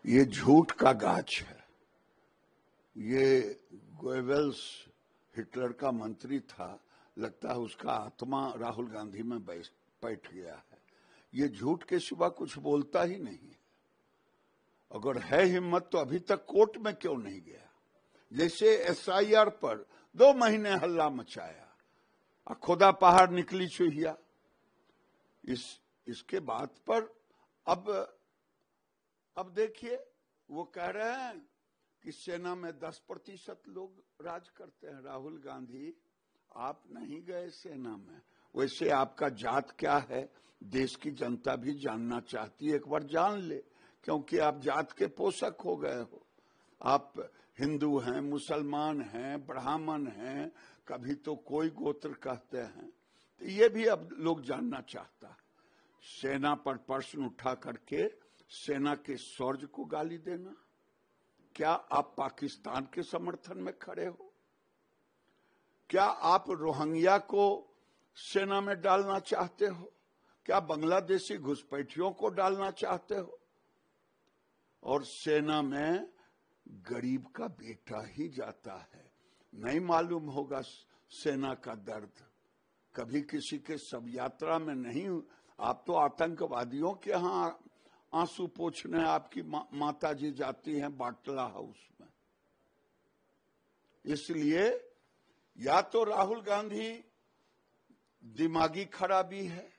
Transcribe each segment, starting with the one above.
ये झूठ का गाछ है। ये गोएबल्स हिटलर का मंत्री था, लगता है उसका आत्मा राहुल गांधी में बैठ गया है। ये झूठ के सिवा कुछ बोलता ही नहीं है। अगर है हिम्मत तो अभी तक कोर्ट में क्यों नहीं गया? जैसे एसआईआर पर 2 महीने हल्ला मचाया, खुदा पहाड़ निकली चुहिया। इसके बात पर अब देखिए, वो कह रहे हैं कि सेना में 10% लोग राज करते हैं। राहुल गांधी, आप नहीं गए सेना में, वैसे आपका जात क्या है देश की जनता भी जानना चाहती है। एक बार जान ले, क्योंकि आप जात के पोषक हो गए हो। आप हिंदू हैं, मुसलमान हैं, ब्राह्मण हैं, कभी तो कोई गोत्र कहते हैं। तो ये भी अब लोग जानना चाहता है। सेना पर प्रश्न उठा करके सेना के शौर्य को गाली देना, क्या आप पाकिस्तान के समर्थन में खड़े हो? क्या आप रोहिंग्या को सेना में डालना चाहते हो? क्या बांग्लादेशी घुसपैठियों को डालना चाहते हो? और सेना में गरीब का बेटा ही जाता है, नहीं मालूम होगा सेना का दर्द। कभी किसी के शव यात्रा में नहीं, आप तो आतंकवादियों के यहां आंसू पोंछने आपकी माता जी जाती हैं बाटला हाउस में। इसलिए या तो राहुल गांधी दिमागी खराबी है,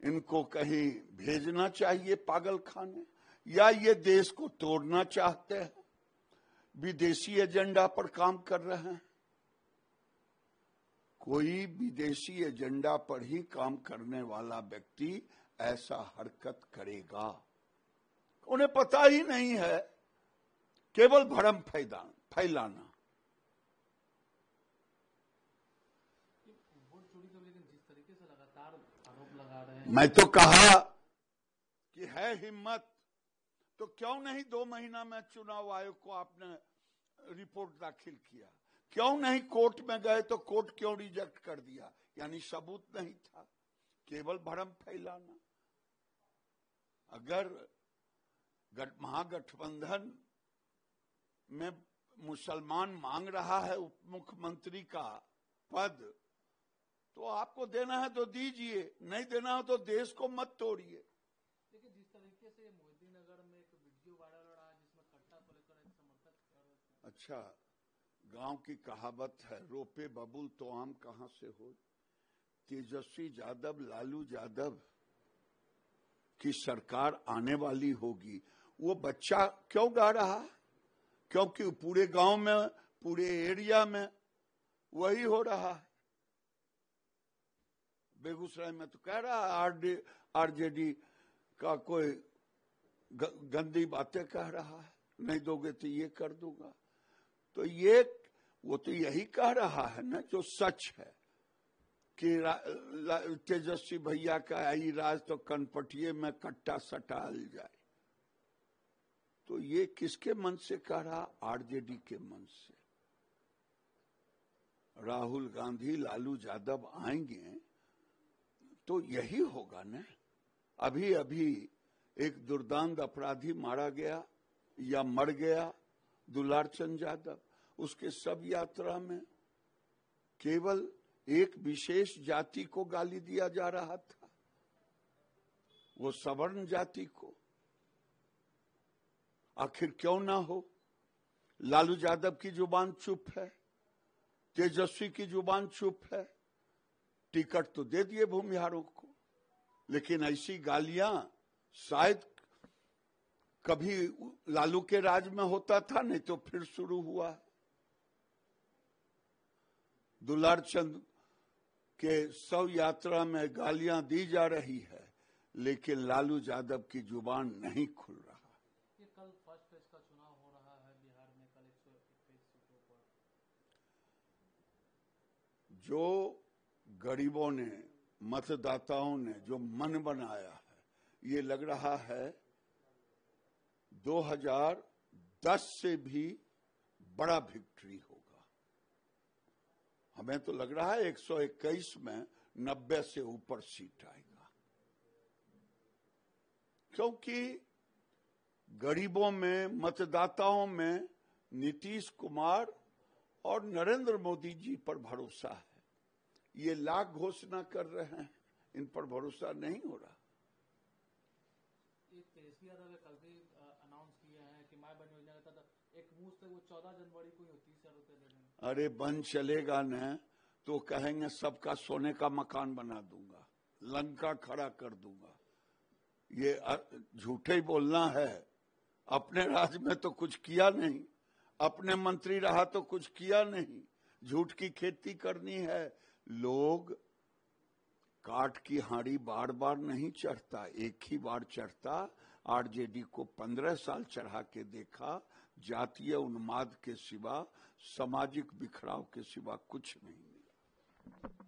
इनको कहीं भेजना चाहिए पागल खाने, या ये देश को तोड़ना चाहते हैं, विदेशी एजेंडा पर काम कर रहे हैं। कोई विदेशी एजेंडा पर ही काम करने वाला व्यक्ति ऐसा हरकत करेगा? उन्हें पता ही नहीं है, केवल भ्रम फैलाना। मैं तो कहा कि है हिम्मत तो क्यों नहीं 2 महीना में चुनाव आयोग को आपने रिपोर्ट दाखिल किया? क्यों नहीं कोर्ट में गए तो कोर्ट क्यों रिजेक्ट कर दिया? यानी सबूत नहीं था, केवल भ्रम फैलाना। अगर महागठबंधन में मुसलमान मांग रहा है उप मुख्यमंत्री का पद, तो आपको देना है तो दीजिए, नहीं देना हो तो देश को मत तोड़िए। देखिए, जिस तरीके से मोदी नगर में एक वीडियो वायरल हो रहा है जिसमें कट्टा को लेकर एक समर्थक। अच्छा, गांव की कहावत है, रोपे बबुल तो आम कहां से हो। तेजस्वी यादव, लालू यादव की सरकार आने वाली होगी, वो बच्चा क्यों गा रहा? क्योंकि पूरे गांव में, पूरे एरिया में वही हो रहा है। बेगूसराय में तो कह रहा है आरजेडी का कोई गंदी बातें कह रहा है, नहीं दोगे तो ये कर दूंगा। तो ये वो तो यही कह रहा है ना जो सच है कि तेजस्वी भैया का आई राज तो कनपटिए में कट्टा सटाल जाए। तो ये किसके मन से कह रहा? आरजेडी के मन से। राहुल गांधी, लालू यादव आएंगे तो यही होगा ना। अभी अभी एक दुर्दांत अपराधी मारा गया या मर गया, दुलारचंद यादव। उसके शव यात्रा में केवल एक विशेष जाति को गाली दिया जा रहा था, वो सवर्ण जाति को। आखिर क्यों ना हो? लालू यादव की जुबान चुप है, तेजस्वी की जुबान चुप है। टिकट तो दे दिए भूमिहारों को, लेकिन ऐसी गालियां शायद कभी लालू के राज में होता था, नहीं तो फिर शुरू हुआ। दुलारचंद के शव यात्रा में गालियां दी जा रही है, लेकिन लालू यादव की जुबान नहीं खुल रहा। ये कल फर्स्ट फेज का चुनाव हो रहा है बिहार में, कल 121 सीटों पर। जो गरीबों ने, मतदाताओं ने जो मन बनाया है, ये लग रहा है 2010 से भी बड़ा विक्ट्री होगा। हमें तो लग रहा है 121 में 90 से ऊपर सीट आएगा, क्योंकि गरीबों में, मतदाताओं में नीतीश कुमार और नरेंद्र मोदी जी पर भरोसा है। ये लाख घोषणा कर रहे हैं, इन पर भरोसा नहीं हो रहा। एक तेजस्वी यादव ने कल भी अनाउंस किया है कि माय बहन योजना का एक मुश्त वो 14 जनवरी को 30,000 रुपए दे देंगे। अरे बन चलेगा न तो कहेंगे सबका सोने का मकान बना दूंगा, लंका खड़ा कर दूंगा। ये झूठे ही बोलना है। अपने राज्य में तो कुछ किया नहीं, अपने मंत्री रहा तो कुछ किया नहीं, झूठ की खेती करनी है। लोग काट की हांडी बार बार नहीं चढ़ता, एक ही बार चढ़ता। आरजेडी को 15 साल चढ़ा के देखा, जातीय उन्माद के सिवा, सामाजिक बिखराव के सिवा कुछ नहीं मिला।